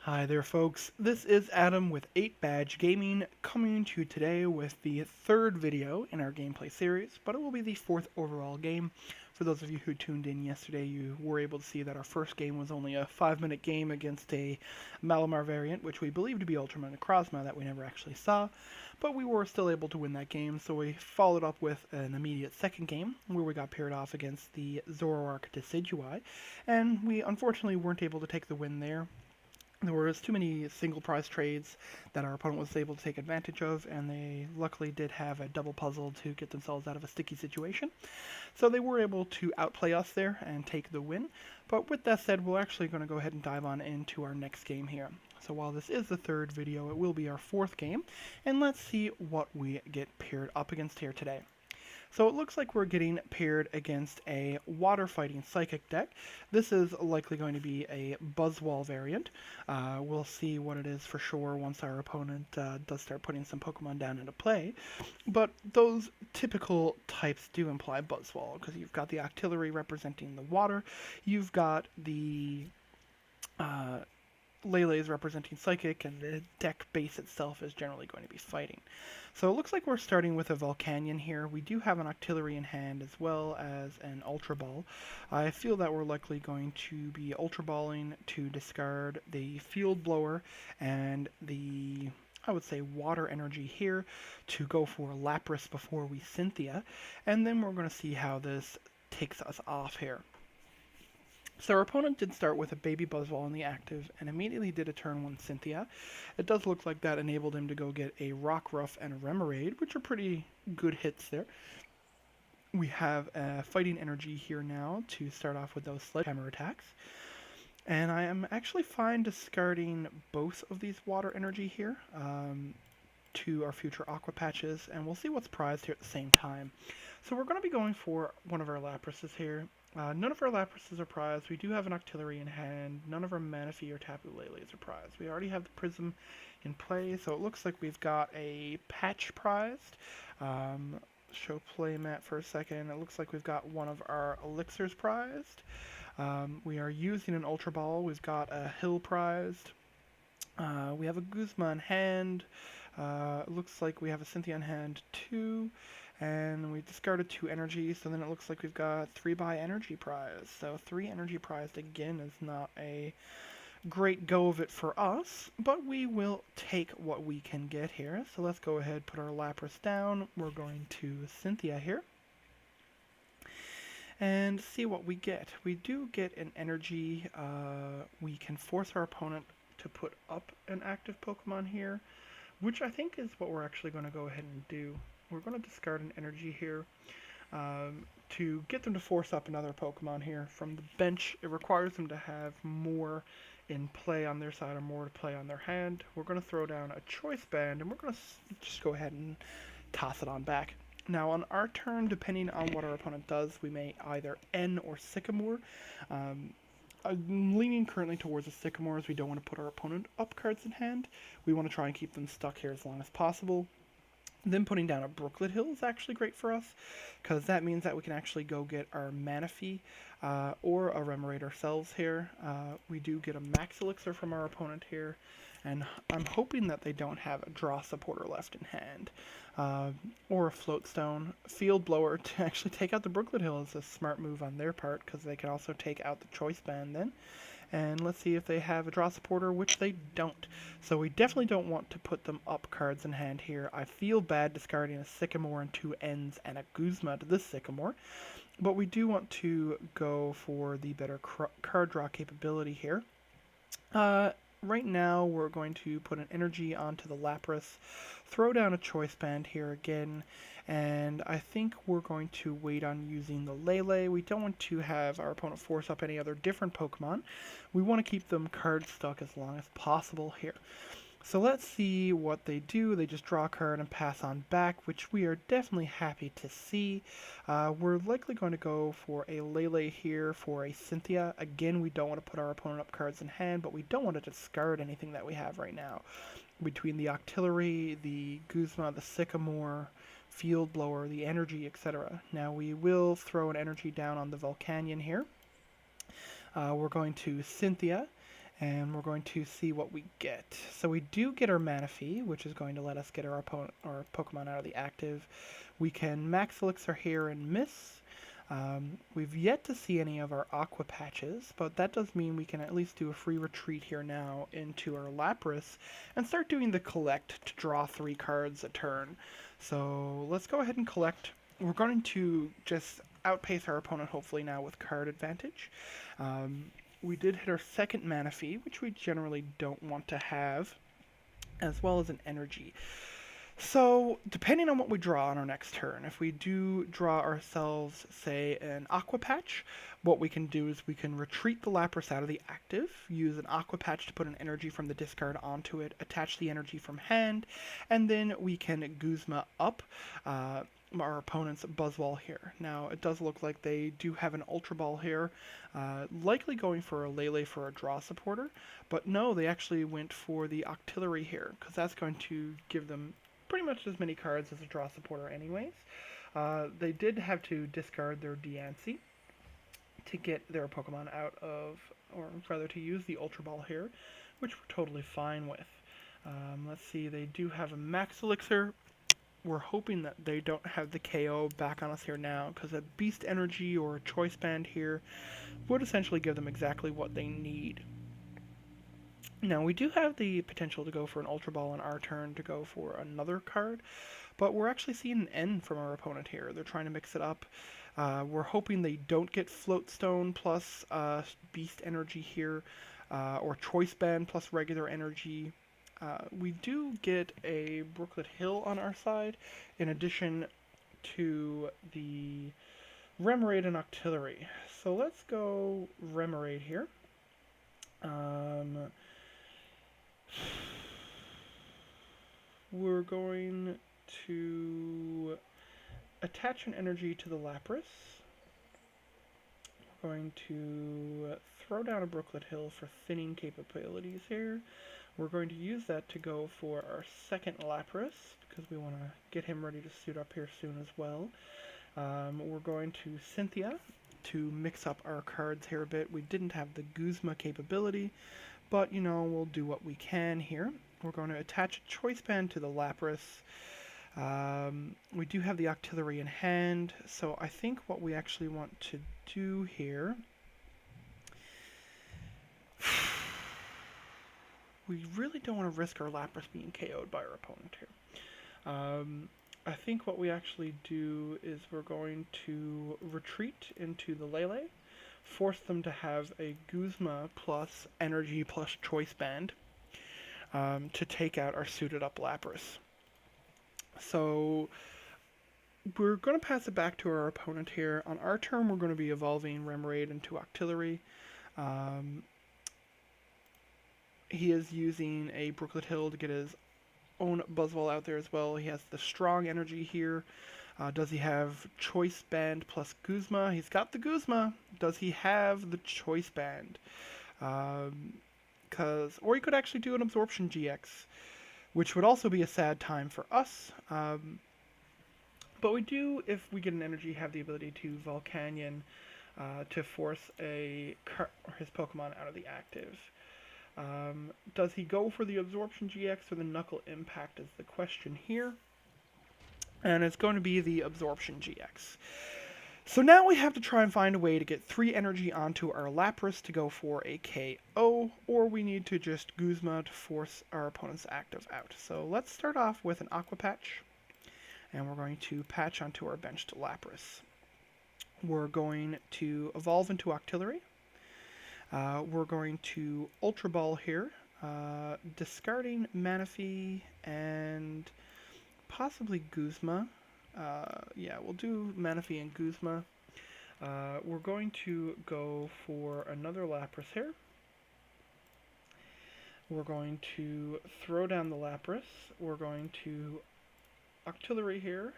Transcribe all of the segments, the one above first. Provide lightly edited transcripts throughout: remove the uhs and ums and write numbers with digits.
Hi there, folks. This is Adam with 8 Badge Gaming coming to you today with the third video in our gameplay series, but it will be the fourth overall game. For those of you who tuned in yesterday, you were able to see that our first game was only a 5-minute game against a Malamar variant, which we believe to be Ultraman Necrozma that we never actually saw, but we were still able to win that game, so we followed up with an immediate second game where we got paired off against the Zoroark Decidueye, and we unfortunately weren't able to take the win there. There was too many single prize trades that our opponent was able to take advantage of, and they luckily did have a double puzzle to get themselves out of a sticky situation. So they were able to outplay us there and take the win. But with that said, we're actually going to go ahead and dive on into our next game here. So while this is the third video, it will be our fourth game, and let's see what we get paired up against here today. So it looks like we're getting paired against a water fighting psychic deck. This is likely going to be a Buzzwole variant. We'll see what it is for sure once our opponent does start putting some Pokemon down into play. But those typical types do imply Buzzwole, because you've got the Octillery representing the water, you've got the Lele is representing Psychic, and the deck base itself is generally going to be fighting. So it looks like we're starting with a Volcanion here. We do have an Octillery in hand as well as an Ultra Ball. I feel that we're likely going to be Ultra Balling to discard the Field Blower and the, I would say, Water Energy here to go for Lapras before we Cynthia, and then we're going to see how this takes us off here. So our opponent did start with a Baby Buzzwole in the active and immediately did a turn 1 Cynthia. It does look like that enabled him to go get a Rockruff and a Remoraid, which are pretty good hits there. We have a Fighting Energy here now to start off with those Sledgehammer attacks. And I am actually fine discarding both of these Water Energy here to our future Aqua Patches, and we'll see what's prized here at the same time. So we're going to be going for one of our Laprases here. None of our Laprases are prized. We do have an Octillery in hand. None of our Manaphy or Tapu Leles are prized. We already have the Prism in play, so it looks like we've got a Patch prized. Show playmat for a second. It looks like we've got one of our Elixirs prized. We are using an Ultra Ball. We've got a Hill prized. We have a Guzma in hand. It looks like we have a Cynthia in hand too. And we discarded 2 energy, so then it looks like we've got 3 by energy prize. So 3 energy prized again is not a great go of it for us, but we will take what we can get here. So let's go ahead, put our Lapras down. We're going to Cynthia here and see what we get. We do get an energy. We can force our opponent to put up an active Pokemon here, which I think is what we're actually going to go ahead and do. We're going to discard an energy here to get them to force up another Pokemon here. From the bench, it requires them to have more in play on their side or more to play on their hand. We're going to throw down a Choice Band, and we're going to just go ahead and toss it on back. Now, on our turn, depending on what our opponent does, we may either N or Sycamore. I'm leaning currently towards a Sycamore, as we don't want to put our opponent up cards in hand. We want to try and keep them stuck here as long as possible. Then putting down a Brooklet Hill is actually great for us, because that means that we can actually go get our Manaphy or a Remoraid ourselves here. We do get a Max Elixir from our opponent here, and I'm hoping that they don't have a Draw Supporter left in hand, or a Floatstone. Field Blower to actually take out the Brooklet Hill is a smart move on their part, because they can also take out the Choice Band then. And let's see if they have a Draw Supporter, which they don't. So we definitely don't want to put them up cards in hand here. I feel bad discarding a Sycamore and 2 Ns and a Guzma to this Sycamore. But we do want to go for the better card draw capability here. Right now, we're going to put an energy onto the Lapras, throw down a Choice Band here again, and I think we're going to wait on using the Lele. We don't want to have our opponent force up any other different Pokemon. We want to keep them card stuck as long as possible here. So let's see what they do. They just draw a card and pass on back, which we are definitely happy to see. We're likely going to go for a Lele here for a Cynthia. Again, we don't want to put our opponent up cards in hand, but we don't want to discard anything that we have right now. Between the Octillery, the Guzma, the Sycamore, Field Blower, the Energy, etc. Now we will throw an energy down on the Volcanion here. We're going to Cynthia. And we're going to see what we get. So we do get our Manaphy, which is going to let us get our Pokemon out of the active. We can Max Elixir here and miss. We've yet to see any of our Aqua Patches, but that does mean we can at least do a free retreat here now into our Lapras and start doing the collect to draw 3 cards a turn. So let's go ahead and collect. We're going to just outpace our opponent hopefully now with card advantage. We did hit our second Manaphy, which we generally don't want to have, as well as an energy. So, depending on what we draw on our next turn, if we do draw ourselves, say, an Aqua Patch, what we can do is we can retreat the Lapras out of the active, use an Aqua Patch to put an energy from the discard onto it, attach the energy from hand, and then we can Guzma up our opponent's Buzzwole here. Now, it does look like they do have an Ultra Ball here, likely going for a Lele for a draw supporter, but no, they actually went for the Octillery here, because that's going to give them pretty much as many cards as a draw supporter anyways. They did have to discard their Diancie to get their Pokemon out of, or rather to use the Ultra Ball here, which we're totally fine with. Let's see, they do have a Max Elixir. We're hoping that they don't have the KO back on us here now, because a Beast Energy or a Choice Band here would essentially give them exactly what they need. Now, we do have the potential to go for an Ultra Ball on our turn to go for another card, but we're actually seeing an N from our opponent here. They're trying to mix it up. We're hoping they don't get Float Stone plus Beast Energy here, or Choice Band plus regular energy. We do get a Brooklet Hill on our side, in addition to the Remoraid and Octillery. So let's go Remoraid here. We're going to attach an energy to the Lapras. We're going to throw down a Brooklet Hill for thinning capabilities here. We're going to use that to go for our second Lapras, because we want to get him ready to suit up here soon as well. We're going to Cynthia to mix up our cards here a bit. We didn't have the Guzma capability, but, you know, we'll do what we can here. We're going to attach a Choice Band to the Lapras. We do have the Octillery in hand, so I think what we actually want to do here... we really don't want to risk our Lapras being KO'd by our opponent here. I think what we actually do is we're going to retreat into the Lele, force them to have a Guzma plus energy plus Choice Band to take out our suited up Lapras. So we're going to pass it back to our opponent here. On our turn, we're going to be evolving Remoraid into Octillery. He is using a Brooklet Hill to get his own Buzzwole out there as well. He has the strong energy here. Does he have Choice Band plus Guzma? He's got the Guzma. Does he have the Choice Band? Or he could actually do an Absorption GX, which would also be a sad time for us. But we do, if we get an energy, have the ability to Volcanion to force his Pokemon out of the active. Does he go for the Absorption GX or the Knuckle Impact is the question here. And it's going to be the Absorption GX. So now we have to try and find a way to get 3 energy onto our Lapras to go for a KO, or we need to just Guzma to force our opponent's active out. So let's start off with an Aqua Patch, and we're going to patch onto our benched Lapras. We're going to evolve into Octillery. We're going to Ultra Ball here, discarding Manaphy and possibly Guzma. Yeah, we'll do Manaphy and Guzma. We're going to go for another Lapras here. We're going to throw down the Lapras. We're going to Octillery here.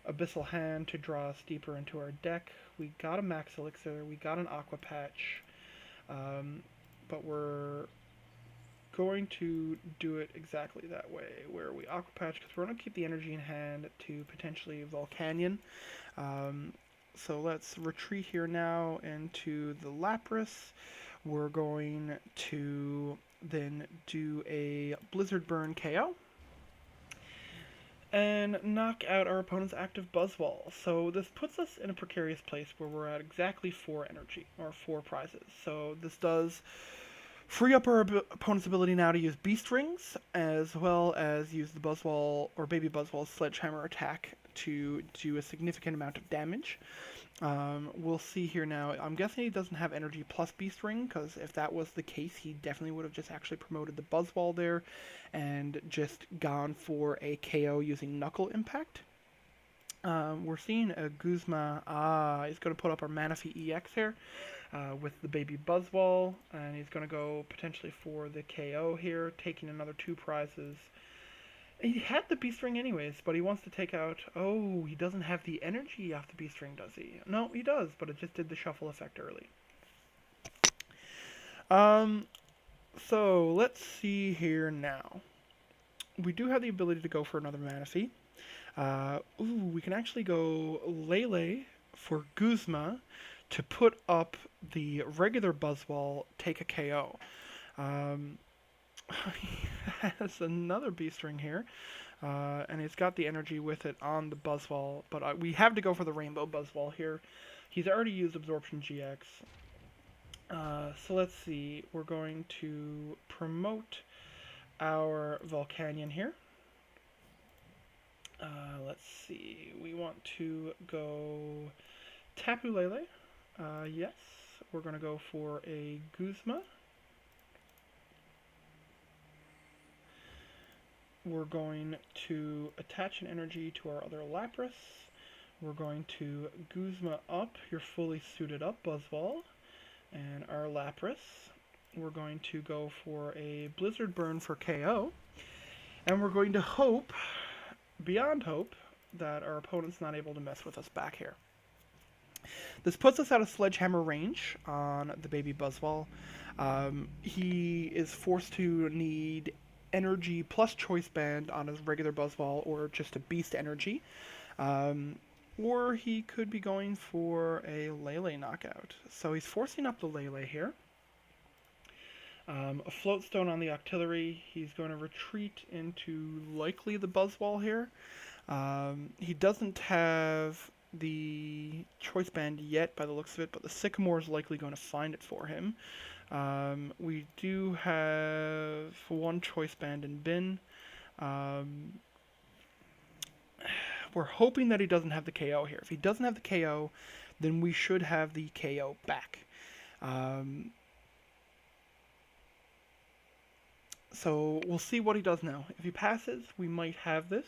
Abyssal Hand to draw us deeper into our deck. We got a Max Elixir. We got an Aqua Patch. But we're going to do it exactly that way, where we Aqua Patch, because we're going to keep the energy in hand to potentially Volcanion. So let's retreat here now into the Lapras. We're going to then do a Blizzard Burn KO and knock out our opponent's active Buzzwole. So this puts us in a precarious place where we're at exactly 4 energy, or 4 prizes. So this does free up our opponent's ability now to use Beast Rings, as well as use the Buzzwole, or Baby Buzzwole's Sledgehammer attack to do a significant amount of damage. We'll see here now. I'm guessing he doesn't have energy plus Beast Ring, because if that was the case, he definitely would have just actually promoted the Buzzwole there and just gone for a KO using Knuckle Impact. We're seeing a Guzma. He's going to put up our Manaphy EX here with the Baby Buzzwole, and he's going to go potentially for the KO here, taking another 2 prizes. He had the Beast Ring anyways, but he wants to take out... Oh, he doesn't have the energy off the Beast Ring, does he? No, he does, but it just did the shuffle effect early. So, let's see here now. We do have the ability to go for another Manaphy. We can actually go Lele for Guzma to put up the regular Buzzwole, take a KO. He has another Beast Ring here, and he's got the energy with it on the Buzzwole, but we have to go for the Rainbow Buzzwole here. He's already used Absorption GX. So let's see, we're going to promote our Volcanion here. Let's see, we want to go Tapu Lele. Yes, we're going to go for a Guzma. We're going to attach an energy to our other Lapras. We're going to Guzma up your fully suited up Buzzwole and our Lapras. We're going to go for a Blizzard Burn for KO. And we're going to hope, beyond hope, that our opponent's not able to mess with us back here. This puts us out of Sledgehammer range on the Baby Buzzwole. He is forced to need energy plus Choice Band on his regular Buzzwole, or just a Beast Energy. Or he could be going for a Lele knockout. So he's forcing up the Lele here. A Floatstone on the Octillery. He's going to retreat into likely the Buzzwole here. He doesn't have the Choice Band yet by the looks of it, but the Sycamore is likely going to find it for him. We do have 1 Choice Band in bin. We're hoping that he doesn't have the KO here. If he doesn't have the KO, then we should have the KO back. So we'll see what he does now. If he passes, we might have this.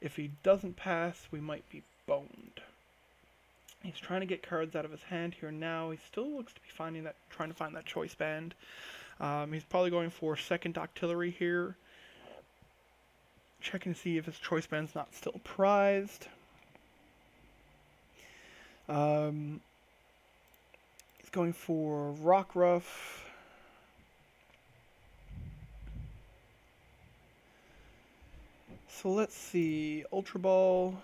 If he doesn't pass, we might be boned. He's trying to get cards out of his hand here now. He still looks to be trying to find that Choice Band. He's probably going for second Octillery here. Checking to see if his Choice Band's not still prized. He's going for Rockruff. So let's see, Ultra Ball,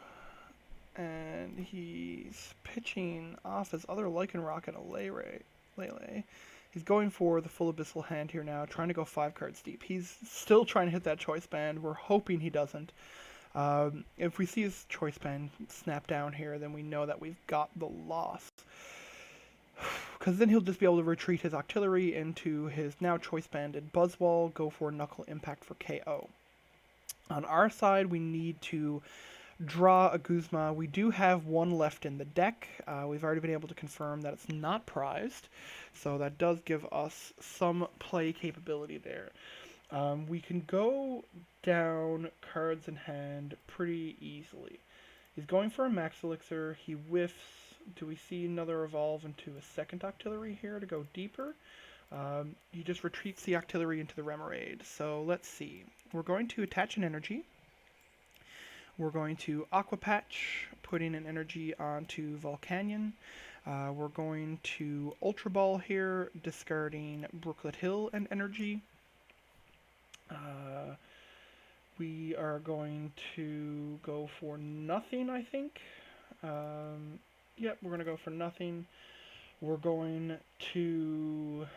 and he's pitching off his other Lycanroc and a Lele. He's going for the full Abyssal Hand here now, trying to go 5 cards deep. He's still trying to hit that Choice Band. We're hoping he doesn't. If we see his Choice Band snap down here, then we know that we've got the loss. Because then he'll just be able to retreat his Octillery into his now Choice Banded Buzzwole, go for Knuckle Impact for KO. On our side, we need to draw a Guzma. We do have 1 left in the deck. We've already been able to confirm that it's not prized, so that does give us some play capability there. We can go down cards in hand pretty easily. He's going for a Max Elixir. He whiffs. Do we see another evolve into a second Octillery here to go deeper? He just retreats the Octillery into the Remoraid. So let's see. We're going to attach an energy. We're going to Aqua Patch, putting an energy onto Volcanion. We're going to Ultra Ball here, discarding Brooklet Hill and energy. We are going to go for nothing, I think. Yep, we're going to go for nothing. We're going to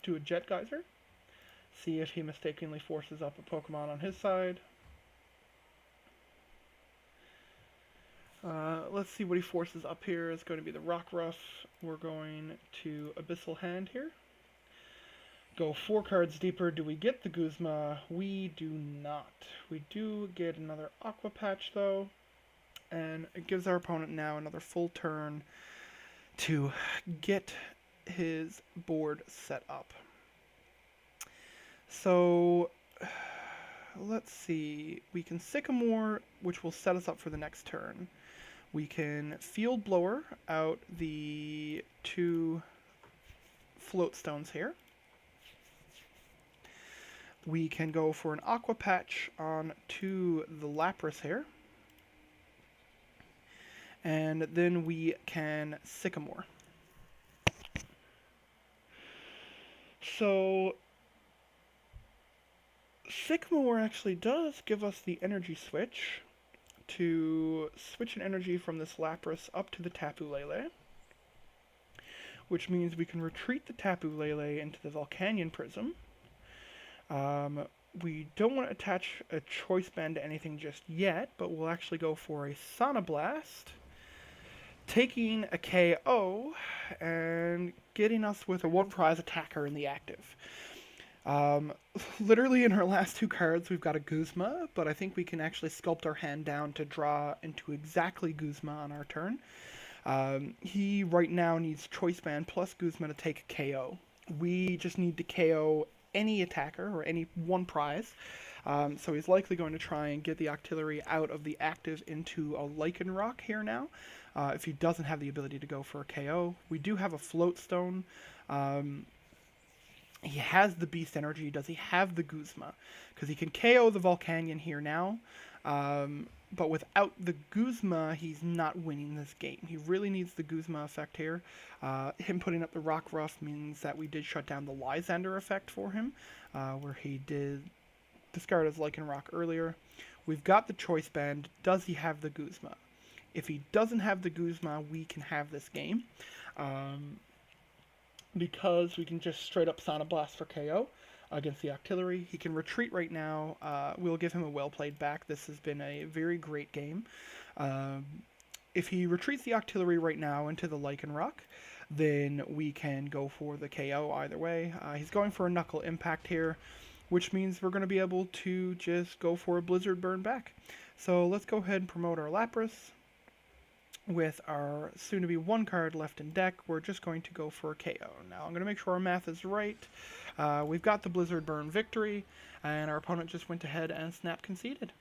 do a Jet Geyser. See if he mistakenly forces up a Pokemon on his side. Let's see what he forces up here. It's going to be the Rockruff. We're going to Abyssal Hand here. Go 4 cards deeper. Do we get the Guzma? We do not. We do get another Aqua Patch though. And it gives our opponent now another full turn to get his board set up. So let's see. We can Sycamore, which will set us up for the next turn. We can Field Blower out the 2 Float Stones here. We can go for an Aqua Patch on to the Lapras here. And then we can Sycamore. So Sycamore actually does give us the energy switch to switch an energy from this Lapras up to the Tapu Lele, which means we can retreat the Tapu Lele into the Volcanion Prism. We don't want to attach a Choice Band to anything just yet, but we'll actually go for a Sonoblast, taking a KO and getting us with a 1-prize attacker in the active. Literally in our last 2 cards we've got a Guzma, but I think we can actually sculpt our hand down to draw into exactly Guzma on our turn. He right now needs Choice Band plus Guzma to take a KO. We just need to KO any attacker or any 1 prize. So he's likely going to try and get the Octillery out of the active into a Lycanroc here now. If he doesn't have the ability to go for a KO. We do have a Float Stone. He has the Beast Energy. Does he have the Guzma? Because he can KO the Volcanion here now. But without the Guzma, he's not winning this game. He really needs the Guzma effect here. Him putting up the Rockruff means that we did shut down the Lysander effect for him, where he did discard his Lycanroc earlier. We've got the Choice Band. Does he have the Guzma? If he doesn't have the Guzma, we can have this game. Because we can just straight up Sonoblast for KO against the Octillery. He can retreat right now. We'll give him a well played back. This has been a very great game. If he retreats the Octillery right now into the Lycanroc, then we can go for the KO either way. He's going for a Knuckle Impact here, which means we're going to be able to just go for a Blizzard Burn back. So let's go ahead and promote our Lapras. With our soon-to-be 1 card left in deck, we're just going to go for a KO. Now, I'm going to make sure our math is right. We've got the Blizzard Burn victory, and our opponent just went ahead and snap conceded.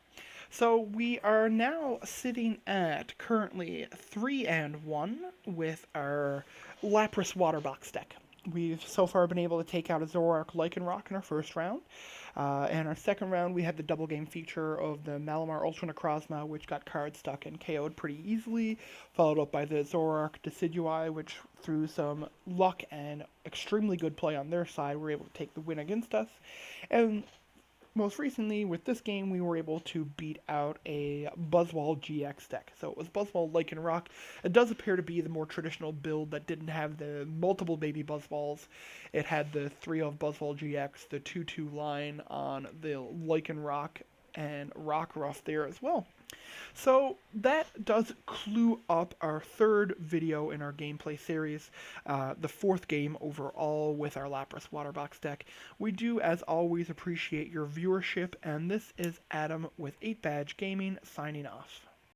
So we are now sitting at currently 3-1 with our Lapras Waterbox deck. We've so far been able to take out a Zoroark Lycanroc in our first round. And our second round, we had the double game feature of the Malamar Ultra Necrozma, which got card stuck and KO'd pretty easily, followed up by the Zoroark Decidueye, which through some luck and extremely good play on their side, were able to take the win against us. And most recently, with this game, we were able to beat out a Buzzwole GX deck. So it was Buzzwole Lycanroc. It does appear to be the more traditional build that didn't have the multiple baby Buzzwoles. It had the 3 of Buzzwole GX, the 2/2 line on the Lycanroc, and Rockruff there as well. So that does clue up our 3rd video in our gameplay series, the 4th game overall with our Lapras Waterbox deck. We do, as always, appreciate your viewership, and this is Adam with 8 Badge Gaming signing off.